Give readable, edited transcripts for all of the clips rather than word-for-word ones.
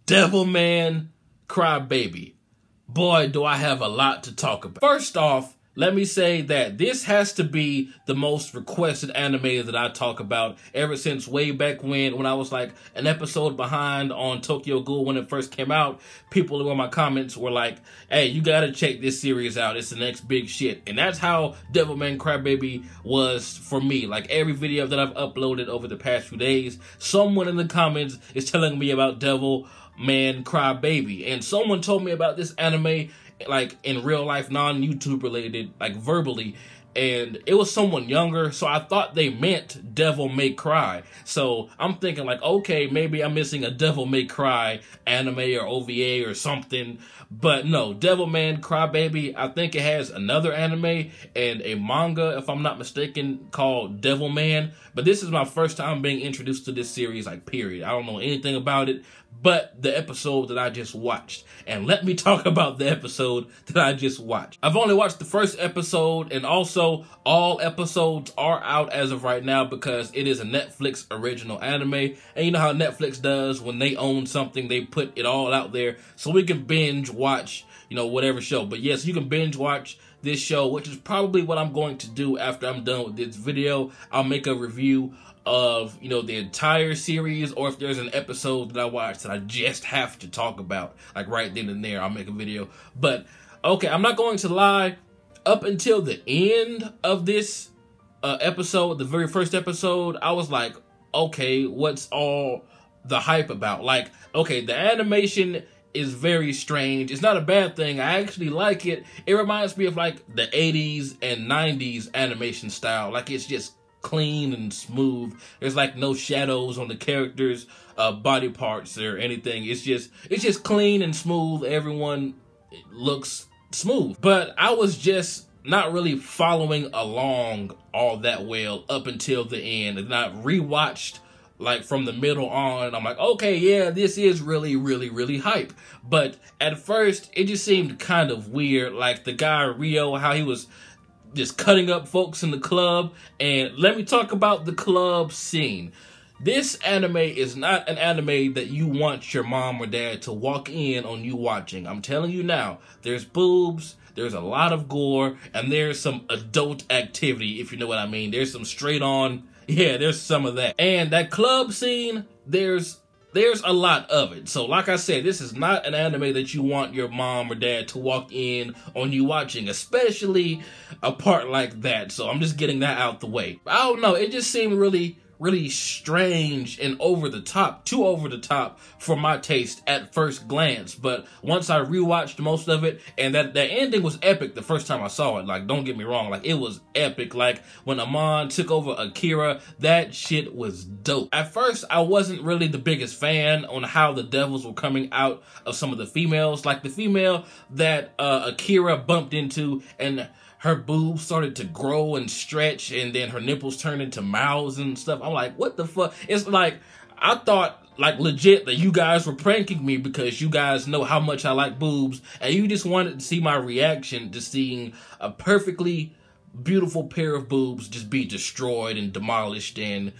Devilman Crybaby. Boy, do I have a lot to talk about. First off, let me say that this has to be the most requested anime that I talk about ever since way back when I was like an episode behind on Tokyo Ghoul when it first came out. People in my comments were like, hey, you gotta check this series out. It's the next big shit. And that's how Devilman Crybaby was for me. Like every video that I've uploaded over the past few days, someone in the comments is telling me about Devilman Crybaby. And someone told me about this anime like in real life, non-YouTube related, like verbally, and it was someone younger, so I thought they meant Devil May Cry. So I'm thinking like, okay, maybe I'm missing a Devil May Cry anime or OVA or something. But no, Devilman Crybaby, I think it has another anime and a manga, if I'm not mistaken, called Devilman. But this is my first time being introduced to this series, like, period. I don't know anything about it but the episode that I just watched. And let me talk about the episode that I just watched. I've only watched the first episode, and also all episodes are out as of right now because it is a Netflix original anime. And you know how Netflix does when they own something, they put it all out there so we can binge watch, you know, whatever show. But yes, you can binge watch this show, which is probably what I'm going to do after I'm done with this video. I'll make a review of, you know, the entire series, or if there's an episode that I watched that I just have to talk about, like right then and there, I'll make a video. But okay, I'm not going to lie, up until the end of this episode, the very first episode, I was like, okay, what's all the hype about? Like, okay, the animation is very strange. It's not a bad thing. I actually like it. It reminds me of like the 80s and 90s animation style. Like, it's just clean and smooth. There's like no shadows on the characters' body parts or anything. It's just clean and smooth. Everyone looks smooth. But I was just not really following along all that well up until the end. And I rewatched like from the middle on. I'm like, okay, yeah, this is really hype. But at first, it just seemed kind of weird. Like the guy Rio, how he was just cutting up folks in the club. And let me talk about the club scene. This anime is not an anime that you want your mom or dad to walk in on you watching. I'm telling you now, there's boobs, there's a lot of gore, and there's some adult activity, if you know what I mean. There's some straight on, yeah, there's some of that. And that club scene, there's a lot of it. So like I said, this is not an anime that you want your mom or dad to walk in on you watching, especially a part like that. So I'm just getting that out the way. I don't know, it just seemed really strange and over the top, too over the top for my taste at first glance. But once I rewatched most of it, and that ending was epic the first time I saw it. Like, don't get me wrong, like it was epic. Like when Amon took over Akira, that shit was dope. At first, I wasn't really the biggest fan on how the devils were coming out of some of the females. Like the female that Akira bumped into, and her boobs started to grow and stretch, and then her nipples turned into mouths and stuff. I'm like, what the fuck? It's like, I thought, like, legit that you guys were pranking me because you guys know how much I like boobs, and you just wanted to see my reaction to seeing a perfectly beautiful pair of boobs just be destroyed and demolished and,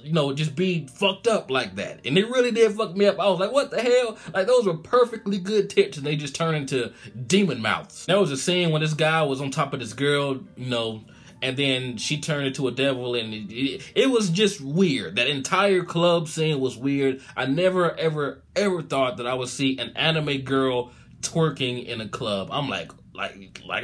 you know, just be fucked up like that. And it really did fuck me up. I was like, what the hell? Like, those were perfectly good tits, and they just turned into demon mouths. There was a scene when this guy was on top of this girl, you know, and then she turned into a devil, and it was just weird. That entire club scene was weird. I never, ever thought that I would see an anime girl twerking in a club. I'm like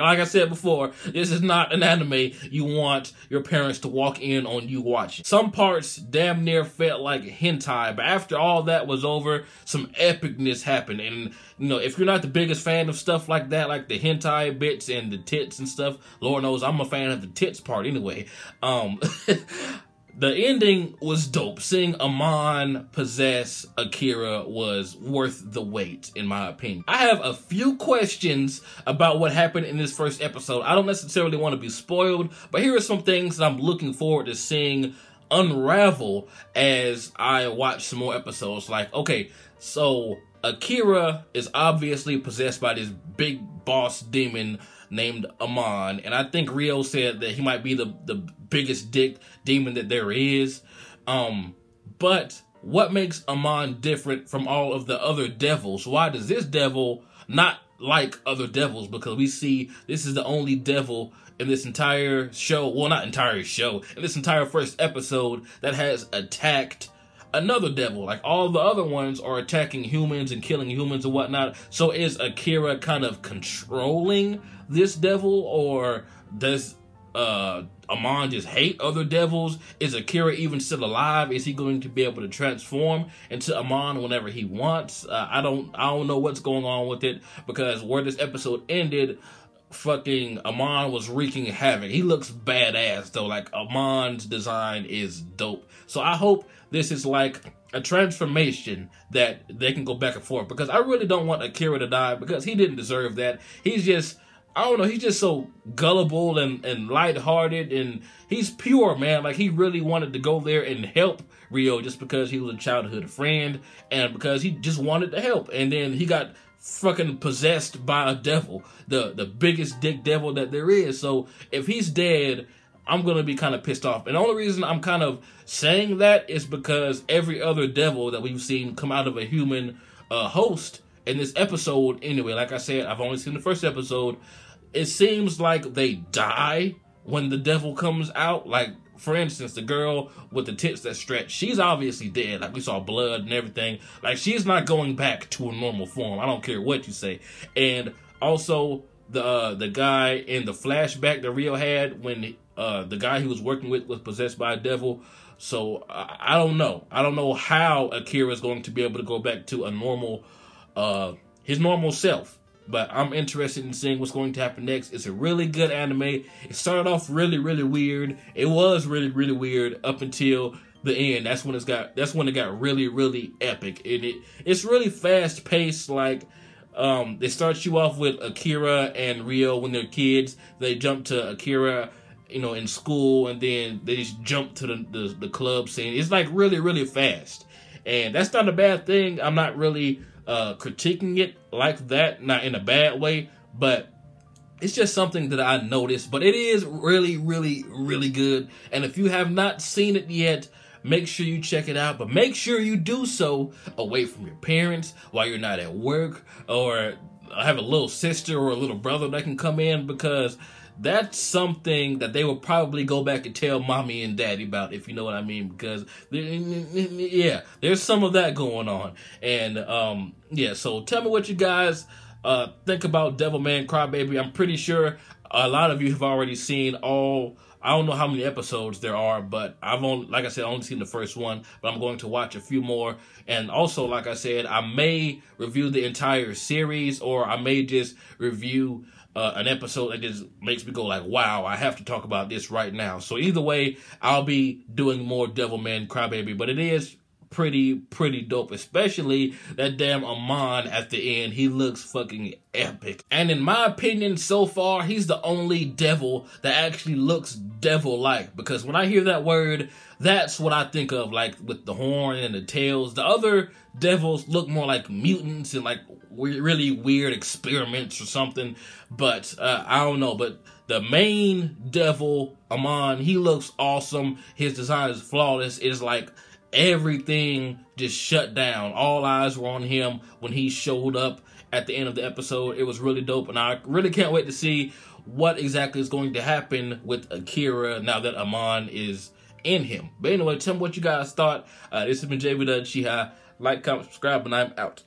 I said before, this is not an anime you want your parents to walk in on you watching. Some parts damn near felt like hentai, but after all that was over, some epicness happened. And, you know, if you're not the biggest fan of stuff like that, like the hentai bits and the tits and stuff, Lord knows I'm a fan of the tits part anyway. The ending was dope. Seeing Amon possess Akira was worth the wait, in my opinion. I have a few questions about what happened in this first episode. I don't necessarily want to be spoiled, but here are some things that I'm looking forward to seeing unravel as I watch some more episodes. Like, okay, so Akira is obviously possessed by this big boss demon named Amon, and I think Rio said that he might be the biggest dick demon that there is. But what makes Ummm different from all of the other devils? Why does this devil not like other devils? Because we see this is the only devil in this entire show, well, not entire show, in this entire first episode that has attacked another devil. Like, all the other ones are attacking humans and killing humans and whatnot. So is Akira kind of controlling this devil, or does Ummm just hate other devils? Is Akira even still alive? Is he going to be able to transform into Ummm whenever he wants? I don't know what's going on with it, because where this episode ended, fucking Ummm was wreaking havoc. He looks badass though. Like, Umm's design is dope. So I hope this is like a transformation that they can go back and forth, because I really don't want Akira to die, because he didn't deserve that. He's just, I don't know, he's just so gullible and lighthearted, and he's pure, man. Like, he really wanted to go there and help Ryo just because he was a childhood friend and because he just wanted to help. And then he got fucking possessed by a devil, the biggest dick devil that there is. So if he's dead, I'm gonna be kind of pissed off. And the only reason I'm kind of saying that is because every other devil that we've seen come out of a human host in this episode, anyway, like I said, I've only seen the first episode, it seems like they die when the devil comes out. Like, for instance, the girl with the tits that stretch, she's obviously dead. Like, we saw blood and everything. Like, she's not going back to a normal form. I don't care what you say. And also, the guy in the flashback that Ryo had when the guy he was working with was possessed by a devil. So I don't know. I don't know how Akira is going to be able to go back to a normal, his normal self. But I'm interested in seeing what's going to happen next. It's a really good anime. It started off really, really weird. It was really, really weird up until the end. That's when it got really, really epic. And it's really fast paced. Like, they start you off with Akira and Ryo when they're kids. They jump to Akira, you know, in school, and then they just jump to the club scene. It's like really, really fast. And that's not a bad thing. I'm not really critiquing it like that, not in a bad way, but it's just something that I noticed. But it is really, really, really good. And if you have not seen it yet, make sure you check it out. But make sure you do so away from your parents while you're not at work, or have a little sister or a little brother that can come in, because that's something that they will probably go back and tell mommy and daddy about, if you know what I mean. Because, yeah, there's some of that going on. And, yeah, so tell me what you guys think about Devilman Crybaby. I'm pretty sure a lot of you have already seen all, I don't know how many episodes there are, but I've only, like I said, only seen the first one, but I'm going to watch a few more. And also, like I said, I may review the entire series, or I may just review an episode that just makes me go like, wow, I have to talk about this right now. So either way, I'll be doing more Devilman Crybaby, but it is pretty dope, especially that damn Ummm at the end. He looks fucking epic. And in my opinion, so far, he's the only devil that actually looks devil-like, because when I hear that word, that's what I think of, like with the horn and the tails. The other devils look more like mutants and like really weird experiments or something, but I don't know. But the main devil, Ummm, he looks awesome. His design is flawless. It is like everything just shut down. All eyes were on him when he showed up at the end of the episode. It was really dope, and I really can't wait to see what exactly is going to happen with Akira now that Ummm is in him. But anyway, tell me what you guys thought. This has been jbDAuchiha. Like, comment, subscribe, and I'm out.